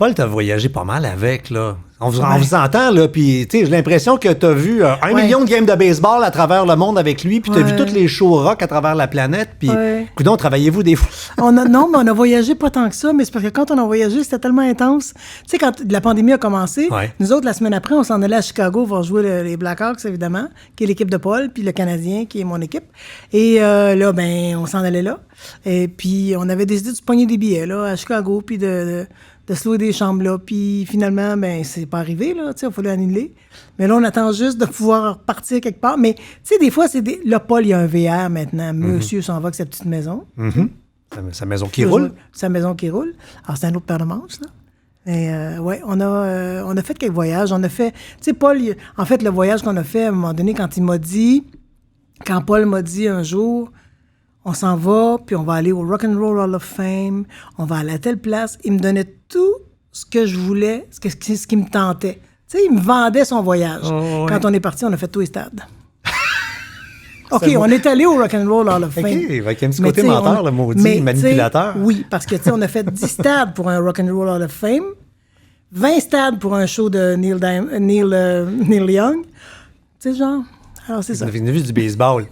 Paul, t'as voyagé pas mal avec, là. On vous entend, là, puis j'ai l'impression que t'as vu 1 million de games de baseball à travers le monde avec lui, puis t'as vu tous les shows rock à travers la planète, puis coudonc, travaillez-vous des fois? Non, mais on a voyagé pas tant que ça, mais c'est parce que quand on a voyagé, c'était tellement intense. Tu sais, quand la pandémie a commencé, nous autres, la semaine après, on s'en allait à Chicago voir jouer les Blackhawks, évidemment, qui est l'équipe de Paul, puis le Canadien, qui est mon équipe. Et là, on s'en allait là. Et puis, on avait décidé de se pogner des billets, là, à Chicago, puis de se louer des chambres là. Puis finalement, c'est pas arrivé, là, tu sais, il fallait annuler. Mais là, on attend juste de pouvoir partir quelque part. Mais, tu sais, des fois, là, Paul, il y a un VR maintenant. Monsieur s'en va avec sa petite maison. Sa maison qui roule. Sa maison qui roule. Alors, c'est un autre paire de manches, là. Et on a fait quelques voyages. On a fait... Tu sais, Paul, en fait, le voyage qu'on a fait, à un moment donné, quand Paul m'a dit un jour... On s'en va, puis on va aller au Rock and Roll Hall of Fame, on va aller à telle place. Il me donnait tout ce que je voulais, ce qui me tentait. Tu sais, il me vendait son voyage. Quand on est parti, on a fait tous les stades. OK, on est allé au Rock and Roll Hall of Fame. OK, avec un petit côté menteur, le maudit manipulateur. Oui, parce que, tu sais, on a fait 10 stades pour un Rock and Roll Hall of Fame, 20 stades pour un show de Neil Young. Tu sais, genre, alors c'est ça. On a vu du baseball.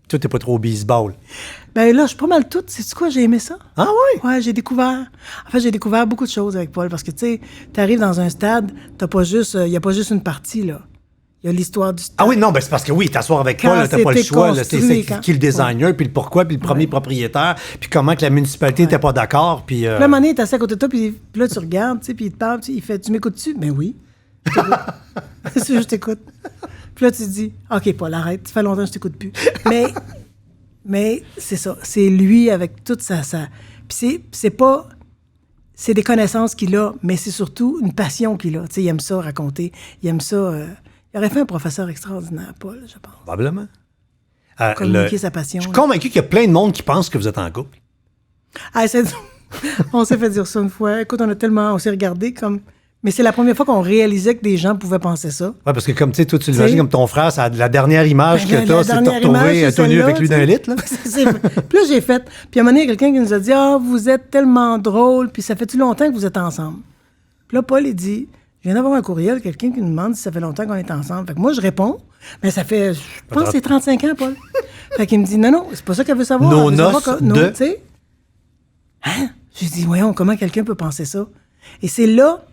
Toi, t'es pas trop au baseball. Ben là, je suis pas mal toute. Sais-tu quoi? J'ai aimé ça. Ah oui? Ouais, j'ai découvert beaucoup de choses avec Paul. Parce que, tu sais, t'arrives dans un stade, t'as pas juste... Il y a pas juste une partie, là. Il y a l'histoire du stade. Ah oui, non, c'est parce que oui, t'asseoir avec Paul, là, t'as pas le choix. Là, c'est qui le designer, puis le pourquoi, puis le premier propriétaire, puis comment que la municipalité n'était pas d'accord, puis... Puis là, à un moment donné, t'es assis à côté de toi, puis là, tu regardes, tu sais, puis il te parle, il fait « Tu m'écoutes-tu? » Ben oui. C'est je t'écoute. Puis là, tu te dis, OK, Paul, arrête, ça fait longtemps que je t'écoute plus. Mais c'est ça. C'est lui avec toute sa... Puis c'est pas... C'est des connaissances qu'il a, mais c'est surtout une passion qu'il a. Tu sais, il aime ça raconter. Il aime ça... il aurait fait un professeur extraordinaire, Paul, je pense. Probablement. Communiquer sa passion. Je suis convaincu qu'il y a plein de monde qui pense que vous êtes en couple. Ah, on s'est fait dire ça une fois. Écoute, on s'est regardé comme... Mais c'est la première fois qu'on réalisait que des gens pouvaient penser ça. Oui, parce que comme tu sais, toi, tu l'imagines comme ton frère, c'est la dernière image que tu as, c'est de te retrouver tenu avec lui d'un litre. Là. Puis là, j'ai fait. Puis à un moment donné, il y a quelqu'un qui nous a dit « Ah, vous êtes tellement drôle, puis ça fait-tu longtemps que vous êtes ensemble? » Puis là, Paul, il dit « Je viens d'avoir un courriel, quelqu'un qui nous demande si ça fait longtemps qu'on est ensemble. » Fait que moi, je réponds « Mais ça fait, je pense que c'est 35 ans, Paul. » Fait qu'il me dit « Non, c'est pas ça qu'elle veut savoir. » Nos noces de... Tu sais? Hein? J'ai dit « Voyons, comment quelqu'un peut penser ça? » Et c'est là...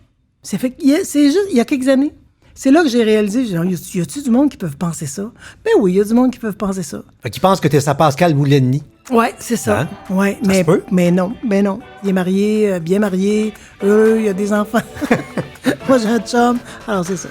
C'est juste il y a quelques années. C'est là que j'ai réalisé, y a-tu du monde qui peuvent penser ça? Ben oui, il y a du monde qui peuvent penser ça. Fait qu'il pense que t'es sa Pascal Moulenny. Ouais, c'est ça. Hein? Ouais, ça se peut? mais non. Il est marié, bien marié, heureux, il a des enfants. Moi, j'ai un chum. Alors, c'est ça.